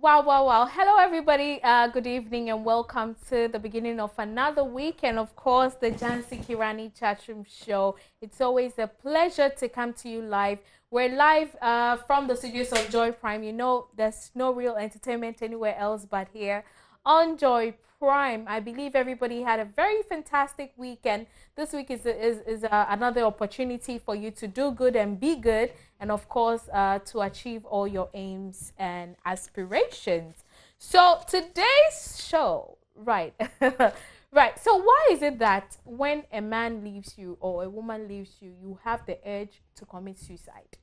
Wow, wow, wow. Hello, everybody. Good evening and welcome to the beginning of another week. And of course, the Jhansi Rani Chatroom Show. It's always a pleasure to come to you live. We're live from the studios of Joy Prime. You know, there's no real entertainment anywhere else but here on Joy Prime. I believe everybody had a very fantastic weekend. This week is another opportunity for you to do good and be good, and of course, to achieve all your aims and aspirations. So today's show, right, right. So why is it that when a man leaves you or a woman leaves you, you have the urge to commit suicide?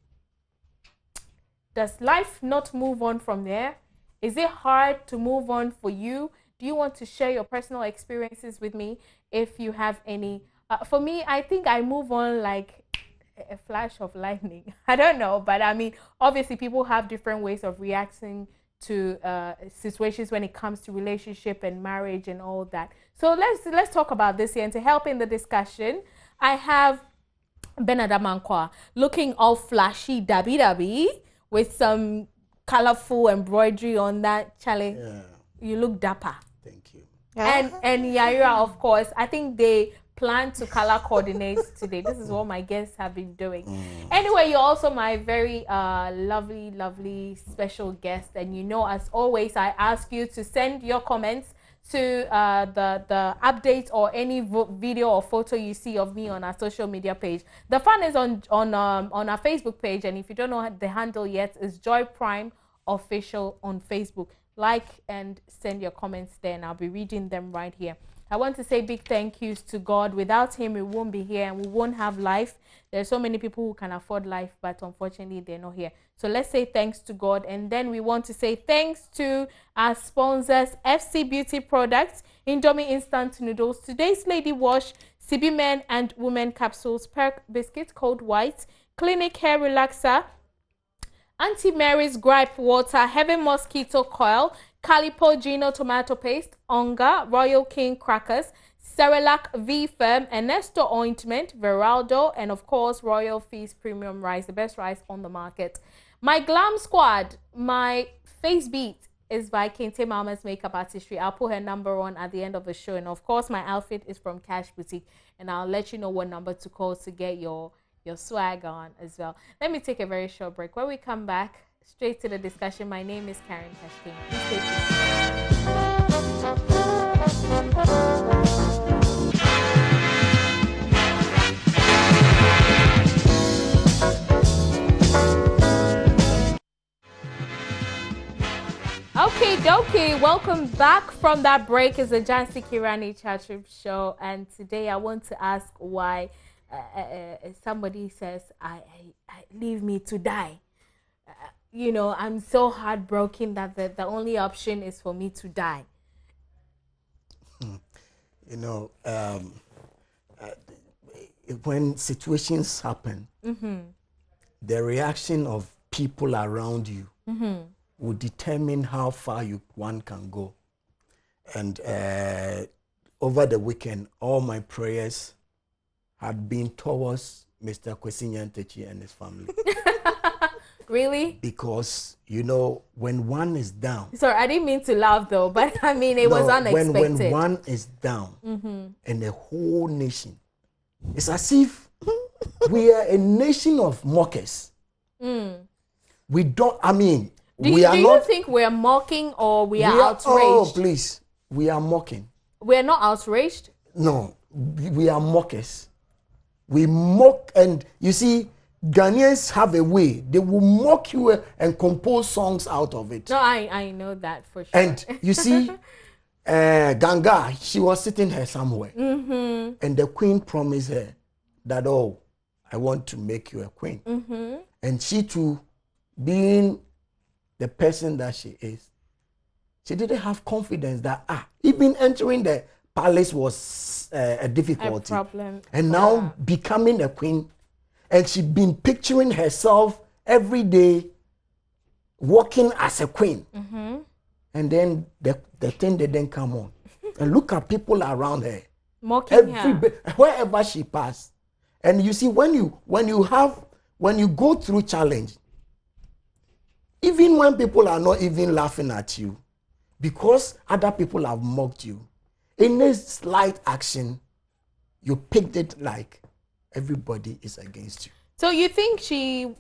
Does life not move on from there? Is it hard to move on for you? Do you want to share your personal experiences with me if you have any? For me, I think I move on like a flash of lightning. I don't know, but I mean, obviously, people have different ways of reacting to situations when it comes to relationship and marriage and all that. So let's talk about this here. And to help in the discussion, I have Benada Mankwa looking all flashy, dabby with some colorful embroidery on that. Charlie, Yeah, you look dapper. thank you. And Yaira, of course, I think they plan to color coordinate today. This is what my guests have been doing. Anyway, you're also my very lovely special guest, and you know, as always, I ask you to send your comments to the update or any video or photo you see of me on our social media page. The fun is on our Facebook page, and if you don't know the handle yet, it's Joy Prime Official on Facebook. Like and send your comments there, and I'll be reading them right here. I want to say big thank yous to God. Without him, we won't be here and we won't have life. There's so many people who can afford life, but unfortunately, they're not here. So let's say thanks to God. And then we want to say thanks to our sponsors, FC Beauty Products, Indomie Instant Noodles, Today's Lady Wash, CB Men and Women Capsules, Perk Biscuit, Cold White, Clinic Hair Relaxer, Auntie Mary's Gripe Water, Heaven Mosquito Coil, Calipo Gino Tomato Paste, Onga, Royal King Crackers, Cerelac V Firm, Ernesto Ointment, Veraldo, and of course Royal Feast Premium Rice, the best rice on the market. My glam squad, my face beat is by Kente Mama's Makeup Artistry. I'll put her number on at the end of the show. And of course, my outfit is from Cash Boutique. And I'll let you know what number to call to get your swag on as well. Let me take a very short break. When we come back, straight to the discussion. My name is Karen Kashkin. Please stay tuned. Okay, dokie. Welcome back from that break. It's the Jhansi Rani Chatroom Show, and today I want to ask why somebody says, I leave me to die. You know, I'm so heartbroken that the only option is for me to die. You know, when situations happen, the reaction of people around you will determine how far one can go. And over the weekend, all my prayers had been towards Mr. Kwesi Nyantakyi and his family. Really? Because, you know, when one is down... Sorry, I didn't mean to laugh though, but I mean, it was unexpected. When one is down and the whole nation, it's as if we are a nation of mockers. We don't, I mean, do you think we're mocking or we are outraged? Oh, please. We are mocking. We're not outraged? No, we are mockers. We mock, and you see, Ghanaians have a way. They will mock you and compose songs out of it. No, I know that for sure. And you see, Ganga, she was sitting here somewhere. And the queen promised her that, oh, I want to make you a queen. And she too, being the person that she is, she didn't have confidence that, even entering the palace was a difficulty. A problem. And now becoming a queen, and she'd been picturing herself every day walking as a queen. And then the thing didn't come on. And look at people around her. Mocking her. Wherever she passed. And you see, when you go through challenge, even when people are not even laughing at you, because other people have mocked you, any slight action, you picked it like everybody is against you. So you think she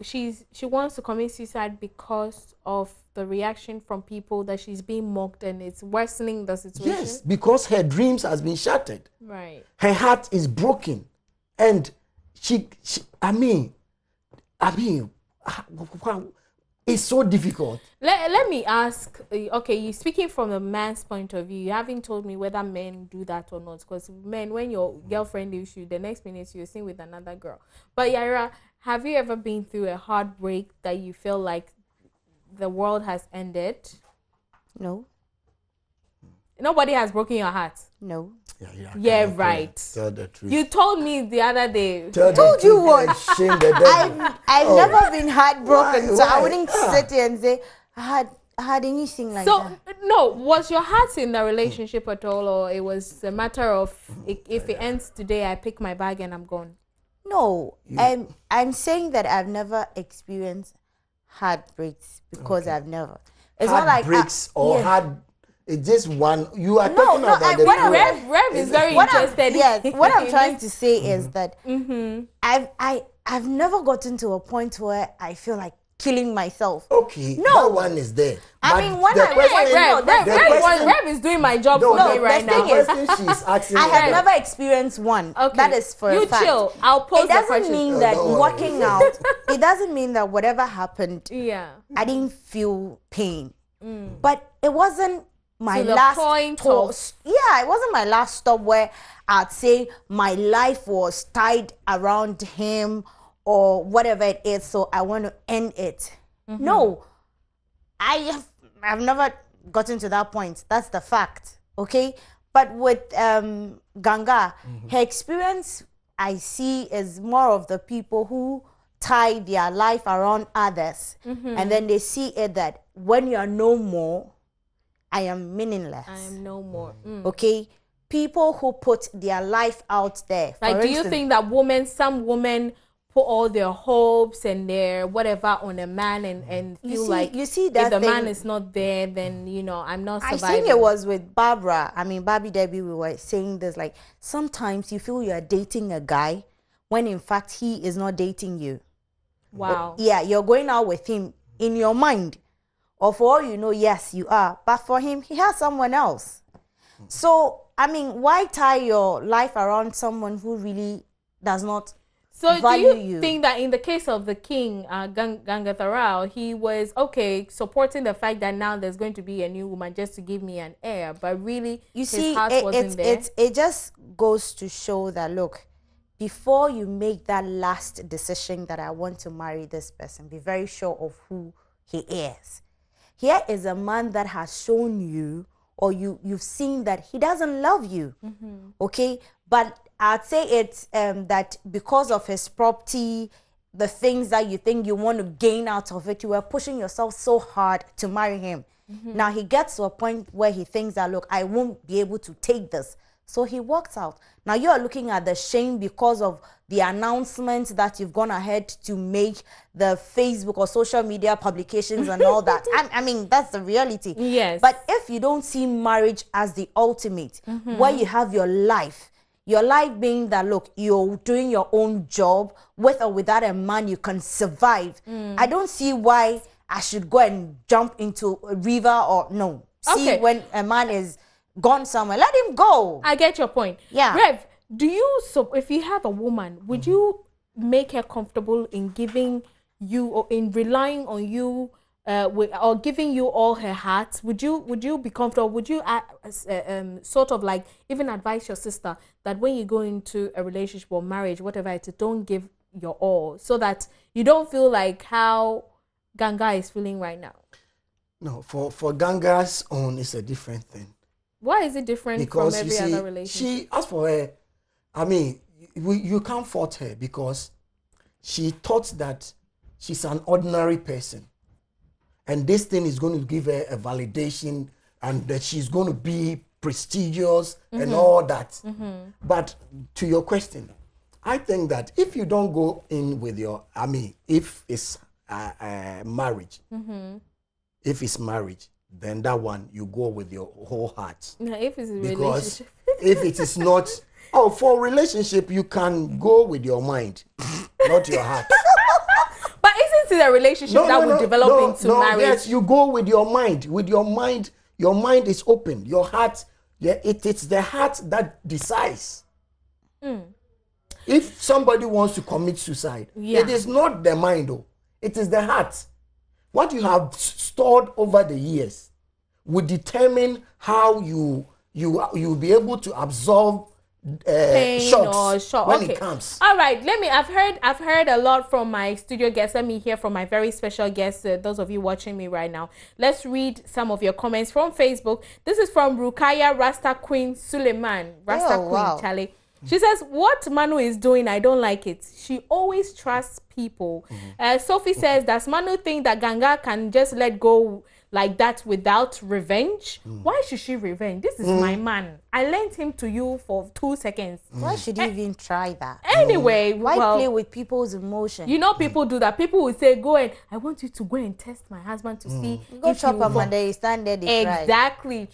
wants to commit suicide because of the reaction from people that she's being mocked and it's worsening the situation? Yes, because her dreams has been shattered. Right. Her heart is broken, and she I mean, it's so difficult. Let me ask, okay, you speaking from a man's point of view, you haven't told me whether men do that or not, because men, when your girlfriend leaves you, the next minute you're seen with another girl. But Yaira, have you ever been through a heartbreak that you feel like the world has ended? No. Nobody has broken your heart? No. Yeah, right. Tell the truth. You told me the other day. Told you what? Shame the devil. I've never been heartbroken, so I Why? wouldn't sit here and say I had anything like that. So no, was your heart in the relationship at all, or it was a matter of if it ends today, I pick my bag and I'm gone? No, I'm saying that I've never experienced heartbreaks because I've never. It's not like breaks or hard. It's just one. You are No, talking no, about the Rev is very interested. Yes, what I'm trying to say is that Mm-hmm. I've never gotten to a point where I feel like killing myself. Okay, No. that one is there. I But mean, when the I- question- Rev is doing my job No, for me the right now. question she's asking. I have is- never experienced one. Okay. That is for you a fact. chill. I'll pose It the doesn't question. mean Oh, that don't worry. walking out. It doesn't mean that whatever happened, Yeah. I didn't feel pain. But it wasn't my To the last point stop. of- Yeah, it wasn't my last stop where I'd say my life was tied around him or whatever it is. So I want to end it. No, I've never gotten to that point. That's the fact. Okay, but with Ganga, her experience I see is more of the people who tie their life around others, and then they see it that when you are no more, I am meaningless. I am no more. Okay, people who put their life out there. Like, for do you instance, think that some women put all their hopes and their whatever on a man and feel like you see if that the man thing- is not there, then I'm not I surviving? think it was with Barbara. I mean, Barbie Debbie, we were saying this, like, sometimes you feel you're dating a guy when in fact he is not dating you. Wow. Yeah, you're going out with him in your mind. Or for all you know, yes, you are. But for him, he has someone else. So, I mean, why tie your life around someone who really does not So do value you think that in the case of the king, Gangatharao, he was supporting the fact that now there's going to be a new woman just to give me an heir, but really You his see, heart wasn't there? it just goes to show that, look, before you make that last decision that I want to marry this person, be very sure of who he is. Here is a man that has shown you, or you've seen that he doesn't love you, okay? But I'd say it's that because of his property, the things that you think you want to gain out of it, you are pushing yourself so hard to marry him. Now he gets to a point where he thinks that, look, I won't be able to take this. So he walks out. Now you are looking at the shame because of the announcement that you've gone ahead to make, the Facebook or social media publications and all that. I mean, that's the reality. Yes. But if you don't see marriage as the ultimate, where you have your life being that, look, you're doing your own job, with or without a man, you can survive. I don't see why I should go and jump into a river or no. See, Okay. when a man is gone somewhere, let him go. I get your point. Yeah. Rev, if you have a woman, would you make her comfortable in giving you or in relying on you or giving you all her heart? Would you be comfortable? Would you sort of like even advise your sister that when you go into a relationship or marriage, whatever it is, don't give your all, so that you don't feel like how Ganga is feeling right now? No, for Ganga's own, it's a different thing. Why is it different Because from you every see, other relationship? as for her, I mean, you can't fault her because she thought that she's an ordinary person, and this thing is going to give her a validation, and that she's going to be prestigious and all that. But to your question, I think that if you don't go in with your, if it's marriage, If it's marriage, then that one you go with your whole heart. No, if it's a Because relationship. if it is not, oh, for relationship, you can go with your mind, not your heart. But isn't it a relationship that will develop into marriage? Yes, you go with your mind. With your mind is open. Your heart, yeah, it's the heart that decides. If somebody wants to commit suicide, it is not the mind, though. It is the heart. What you have stored over the years will determine how you'll be able to absorb Pain shocks or shock when it comes. All right, I've heard a lot from my studio guests. Let me hear from my very special guests, those of you watching me right now. Let's read some of your comments from Facebook. This is from Rukaya Rasta Queen Suleiman. Rasta Queen, wow. Charlie. She says, what Manu is doing, I don't like it. She always trusts people. Sophie says, does Manu think that Ganga can just let go like that without revenge? Why should she revenge? This is my man. I lent him to you for 2 seconds. Why should you even try that? Anyway, Why well, play with people's emotions? you know, people do that. People will say, go and I want you to go and test my husband to see Go if chop he will him and then you stand there, they cry. exactly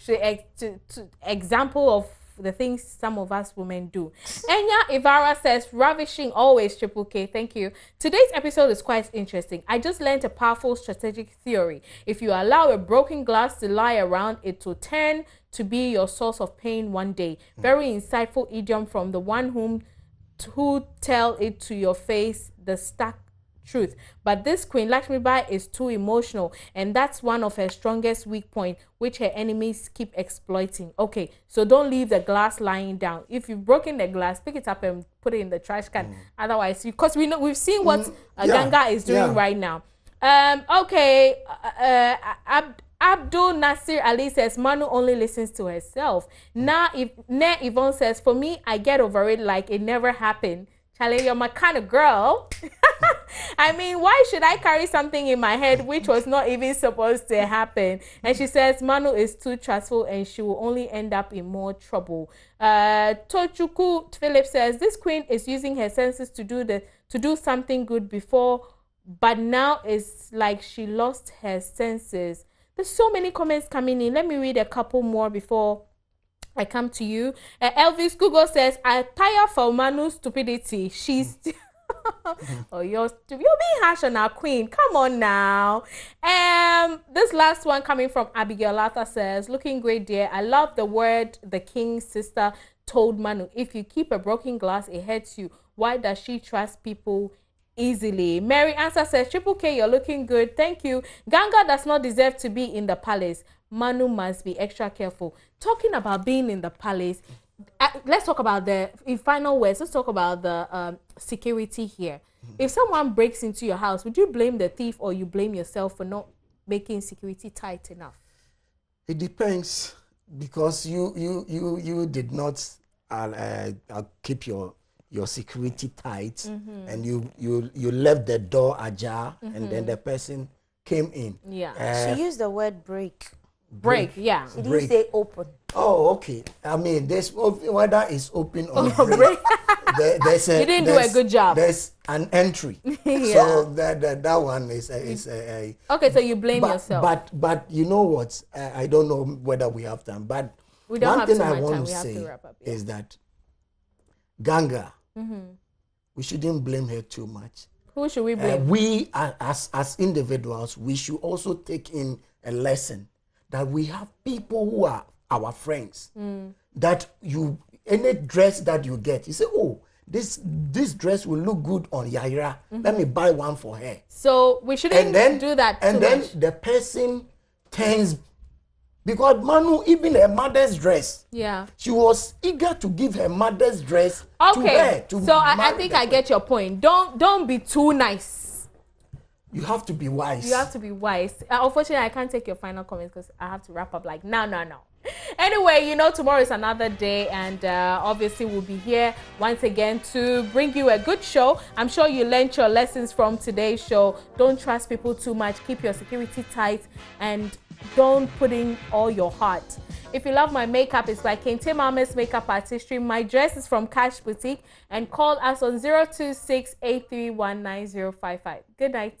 to example of the things some of us women do. Enya Ivara says, ravishing always, Triple K. Thank you. Today's episode is quite interesting. I just learned a powerful strategic theory. If you allow a broken glass to lie around, it will turn to be your source of pain one day. Very insightful idiom from the one who tell it to your face, the stark truth. But this Queen Lakshmibai is too emotional, and that's one of her strongest weak point, which her enemies keep exploiting. Okay, so don't leave the glass lying down. If you've broken the glass, pick it up and put it in the trash can. Otherwise, because we've seen what Ganga is doing right now. Okay, Abdul Nasir Ali says, Manu only listens to herself. Now, if Ne Yvonne says, for me, I get over it like it never happened. Charlie, you're my kind of girl. I mean, why should I carry something in my head which was not even supposed to happen? And she says, Manu is too trustful and she will only end up in more trouble. Tochuku Philip says, this queen is using her senses to do something good before, but now it's like she lost her senses. There's so many comments coming in. Let me read a couple more before I come to you. Elvis Google says, I tire for Manu's stupidity. She's oh, you're being harsh on our queen. Come on now. This last one coming from Abigail Arthur says, looking great, dear. I love the word the king's sister told Manu. If you keep a broken glass, it hurts you. Why does she trust people easily? Mary Answer says, Triple K, you're looking good. Thank you. Ganga does not deserve to be in the palace. Manu must be extra careful. Talking about being in the palace, let's talk about in final words, let's talk about the security here. If someone breaks into your house, would you blame the thief or you blame yourself for not making security tight enough? It depends, because you did not keep your security tight, and you left the door ajar, and then the person came in. Yeah. She used the word break. Break, yeah. She didn't say open. Oh, okay. I mean, there's whether it's open or break. There's you didn't do a good job. There's an entry. Yeah. So that one is okay. So you blame yourself. But you know what? I don't know whether we have time. But we don't one have thing so I much want time. to We have say to wrap up, is that Ganga, we shouldn't blame her too much. Who should we blame? We as individuals, we should also take in a lesson that we have people who are our friends. That any dress that you get, you say, oh, this dress will look good on Yaira. Let me buy one for her. So we shouldn't do that too And then much. the person turns, because Manu, even her mother's dress, she was eager to give her mother's dress to her. So I think I get your point. Don't be too nice. You have to be wise. You have to be wise. Unfortunately, I can't take your final comments because I have to wrap up like now. Anyway, you know, tomorrow is another day, and obviously we'll be here once again to bring you a good show. I'm sure you learned your lessons from today's show. Don't trust people too much. Keep your security tight, and don't put in all your heart. If you love my makeup, it's by Kente Mama's Makeup Artistry. My dress is from Cash Boutique, and call us on 026-831-9055. Good night.